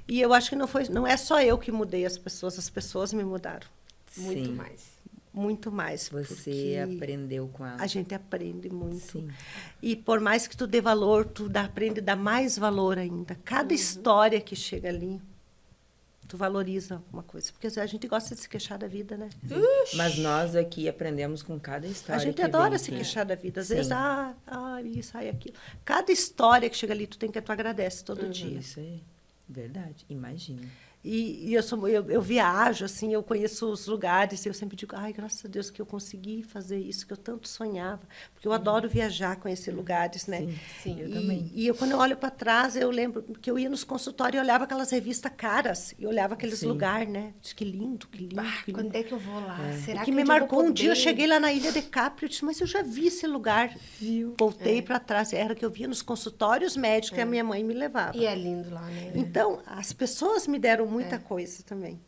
E eu acho que não é só eu que mudei as pessoas me mudaram. Muito Sim. mais. Muito mais. Você porque aprendeu com ela. a gente aprende muito. Sim. E por mais que tu dê valor, aprende a dar mais valor ainda. Cada história que chega ali, tu valoriza uma coisa. Porque a gente gosta de se queixar da vida, né? Mas nós aqui aprendemos com cada história. A gente que adora vem se aqui. queixar da vida. Às Sim. vezes, isso, aquilo. Cada história que chega ali, tu agradece todo dia. Isso aí. Verdade. Imagina. E eu viajo, assim, eu conheço os lugares, e eu sempre digo, ai, graças a Deus que eu consegui fazer isso, que eu tanto sonhava. Porque eu adoro viajar, conhecer lugares, né? Sim, eu também. E quando eu olho para trás, eu lembro que eu ia nos consultórios e olhava aquelas revistas caras, e olhava aqueles Sim. lugares, né? Diz, que lindo, que lindo, que lindo. Quando é que eu vou lá? Será Que um me dia eu vou marcou um dia, eu poder? cheguei lá na Ilha de Capri, eu disse, mas eu já vi esse lugar. Voltei para trás, era que eu via nos consultórios médicos que a minha mãe me levava. E é lindo lá, né? Então, as pessoas me deram muita coisa também.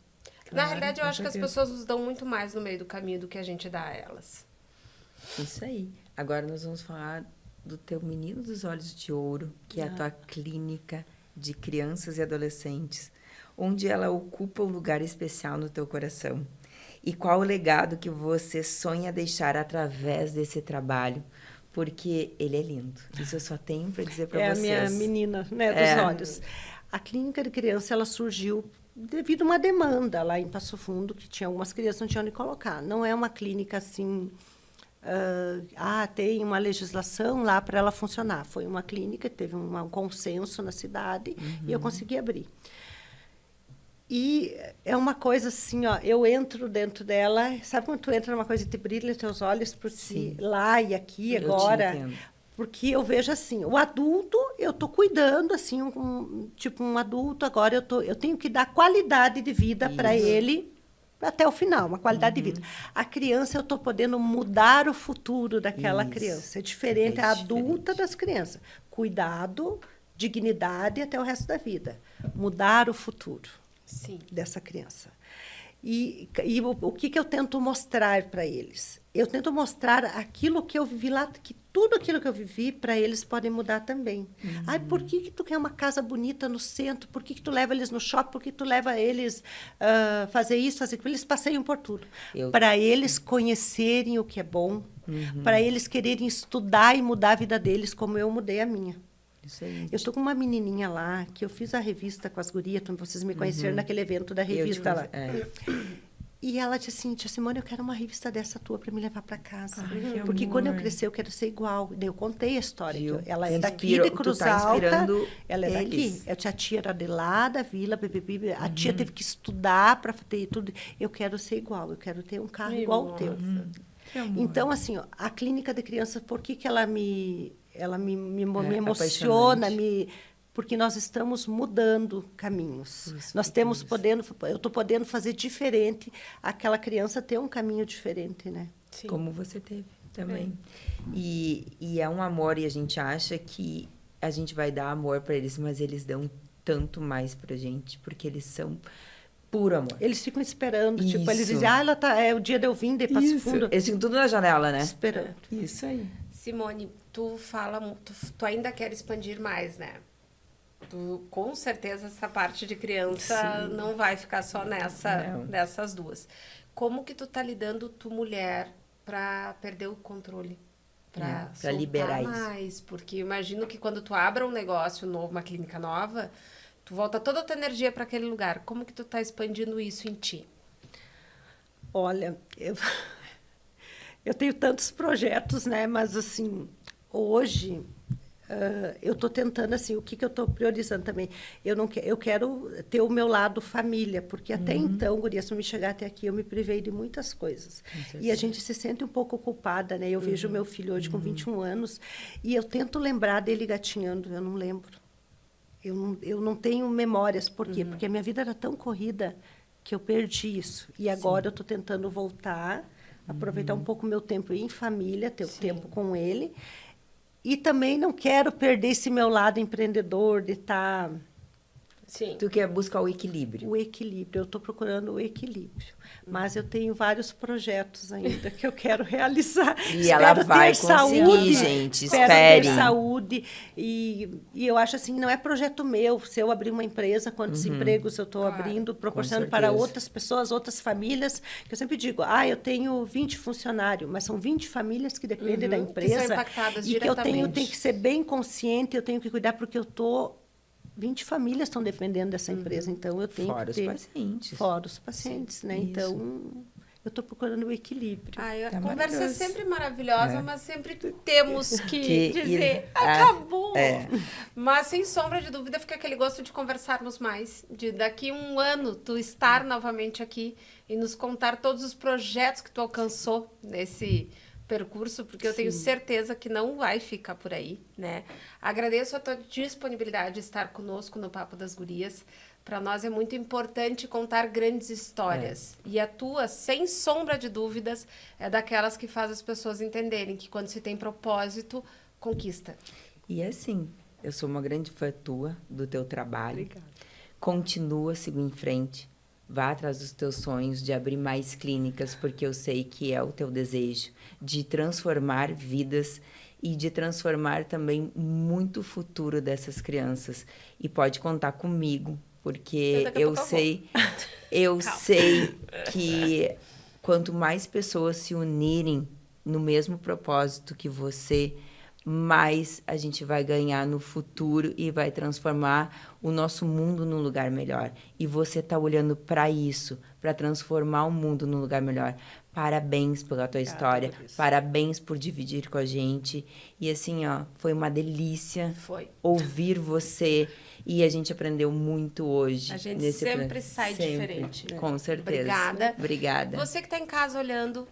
Na realidade, eu com acho que as certeza. pessoas nos dão muito mais no meio do caminho do que a gente dá a elas. Isso aí. Agora nós vamos falar do teu Menino dos Olhos de Ouro, que é a tua clínica de crianças e adolescentes, onde ela ocupa um lugar especial no teu coração. E qual o legado que você sonha deixar através desse trabalho? Porque ele é lindo. Isso eu só tenho para dizer para É vocês. a minha menina, né, dos olhos. A clínica de criança, ela surgiu devido a uma demanda lá em Passo Fundo, que tinha algumas crianças que não tinham onde colocar. Não é uma clínica assim, tem uma legislação lá para ela funcionar. Foi uma clínica, teve um consenso na cidade e eu consegui abrir. E é uma coisa assim, ó, eu entro dentro dela, sabe quando tu entra numa coisa e te brilha os teus olhos, porque Sim. lá e aqui, Eu te agora, entendo. porque eu vejo assim, o adulto, eu tô cuidando, assim, tipo um adulto, agora eu tenho que dar qualidade de vida para ele até o final, uma qualidade de vida. A criança, eu tô podendo mudar o futuro daquela Isso. criança. É diferente, É a adulta diferente. das crianças. Cuidado, dignidade até o resto da vida. Mudar o futuro Sim. dessa criança. E o que eu tento mostrar para eles? Eu tento mostrar aquilo que eu vivi lá, que tudo aquilo que eu vivi, para eles podem mudar também. Ai, por que tu quer uma casa bonita no centro? Por que tu leva eles no shopping? Por que tu leva eles fazer isso, fazer aquilo? Eles passeiam por tudo. Para eles conhecerem o que é bom, para eles quererem estudar e mudar a vida deles, como eu mudei a minha. Isso aí. Eu estou com uma menininha lá, que eu fiz a revista com as gurias, vocês me conheceram naquele evento da revista lá. E ela disse assim, tia Simone, eu quero uma revista dessa tua para me levar para casa. Ai, que Porque amor. quando eu crescer, eu quero ser igual. Daí eu contei a história. Viu? Ela é daqui Inspirou- de tu Cruz tá Alta. inspirando Ela é daqui. eles. A tia era de lá, da vila, bebê. A tia teve que estudar para ter tudo. Eu quero ser igual, eu quero ter um carro igual ao teu. Que amor. Então, assim, ó, a clínica de crianças, por que ela me apaixonante. emociona, porque nós estamos mudando caminhos. Nós temos eu estou podendo fazer diferente, aquela criança ter um caminho diferente, né? Sim. Como você teve também. E é um amor, e a gente acha que a gente vai dar amor para eles, mas eles dão tanto mais pra gente, porque eles são puro amor. Eles ficam esperando, tipo, eles Isso. dizem, ela é o dia de eu vim de Passo Fundo. Eles ficam tudo na janela, né? Esperando. Isso aí. Simone, tu ainda quer expandir mais, né? Tu, com certeza essa parte de criança não vai ficar só nessas duas. Como que tu tá lidando, tu mulher, para perder o controle? Para liberar isso. mais? Porque imagino que quando tu abra um negócio novo, uma clínica nova, tu volta toda a tua energia para aquele lugar. Como que tu tá expandindo isso em ti? Olha, eu tenho tantos projetos, né? Mas, assim, hoje, eu estou tentando, assim, o que eu estou priorizando também? Eu quero ter o meu lado família, porque até então, guria, se eu me chegar até aqui, eu me privei de muitas coisas. E a gente se sente um pouco culpada, né? Eu vejo meu filho hoje com 21 anos e eu tento lembrar dele gatinhando, eu não lembro. Eu não tenho memórias. Por quê? Porque a minha vida era tão corrida que eu perdi isso. E agora eu estou tentando voltar, aproveitar um pouco o meu tempo em família, ter o tempo com ele. E também não quero perder esse meu lado empreendedor, de estar... Sim. Tu quer buscar o equilíbrio. O equilíbrio, eu estou procurando o equilíbrio. Mas eu tenho vários projetos ainda que eu quero realizar. E ela Espero vai ter conseguir, saúde, gente, espero esperem. ter saúde. E eu acho assim, não é projeto meu. Se eu abrir uma empresa, quantos empregos eu estou abrindo, proporcionando para certeza. outras pessoas, outras famílias. Que eu sempre digo, eu tenho 20 funcionários, mas são 20 famílias que dependem da Que são empresa. impactadas E que eu tenho diretamente. que ser bem consciente, eu tenho que cuidar, porque eu estou... 20 famílias estão dependendo dessa empresa, então eu tenho Fora que os ter... pacientes. Fora os pacientes, né? Isso. Então, eu estou procurando o equilíbrio. A Tá conversa é maravilhoso. sempre maravilhosa, mas sempre temos que dizer, Ah, acabou! é. Mas, sem sombra de dúvida, fica aquele gosto de conversarmos mais, de daqui um ano tu estar novamente aqui e nos contar todos os projetos que tu alcançou nesse percurso, porque eu tenho certeza que não vai ficar por aí, né? Agradeço a tua disponibilidade de estar conosco no Papo das Gurias. Para nós é muito importante contar grandes histórias. E a tua, sem sombra de dúvidas, é daquelas que faz as pessoas entenderem que quando se tem propósito, conquista. E assim, eu sou uma grande fã tua, do teu trabalho. Obrigada. Continua, siga em frente. Vá atrás dos teus sonhos de abrir mais clínicas, porque eu sei que é o teu desejo de transformar vidas e de transformar também muito o futuro dessas crianças. E pode contar comigo, porque eu sei que quanto mais pessoas se unirem no mesmo propósito que você, mais a gente vai ganhar no futuro e vai transformar o nosso mundo num lugar melhor. E você está olhando para isso, para transformar o mundo num lugar melhor. Parabéns pela tua história, parabéns por dividir com a gente. E assim, ó, foi uma delícia ouvir você. E a gente aprendeu muito hoje. A gente sempre sai diferente. Com certeza. Obrigada. Você que está em casa olhando,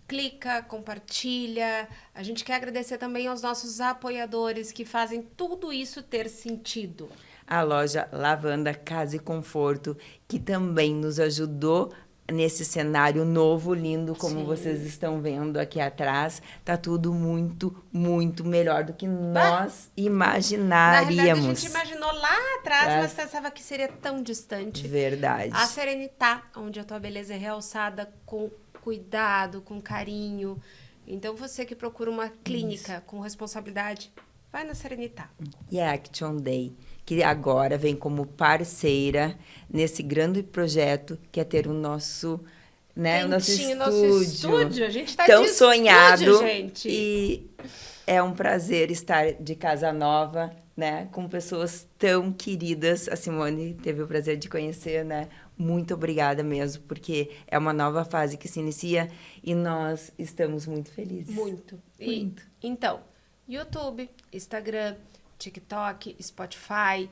clica, compartilha. A gente quer agradecer também aos nossos apoiadores que fazem tudo isso ter sentido. A loja Lavanda Casa e Conforto, que também nos ajudou nesse cenário novo, lindo, como vocês estão vendo aqui atrás. Tá tudo muito, muito melhor do que nós imaginaríamos. Na verdade, a gente imaginou lá atrás, mas pensava que seria tão distante. Verdade. A Serenitá, onde a tua beleza é realçada com cuidado, com carinho. Então, você que procura uma clínica com responsabilidade, vai na Serenitá. E a Action Day, que agora vem como parceira nesse grande projeto que é ter o nosso, né, o nosso estúdio. A gente tá tão de sonhado, estúdio, gente. E é um prazer estar de casa nova, né, com pessoas tão queridas. A Simone teve o prazer de conhecer, né? Muito obrigada mesmo, porque é uma nova fase que se inicia e nós estamos muito felizes. Muito. Então, YouTube, Instagram, TikTok, Spotify.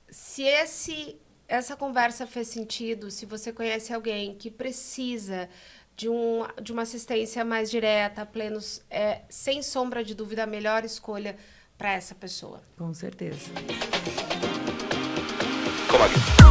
Se essa conversa fez sentido, se você conhece alguém que precisa de uma assistência mais direta, plenos, sem sombra de dúvida, a melhor escolha para essa pessoa. Com certeza. Como aqui?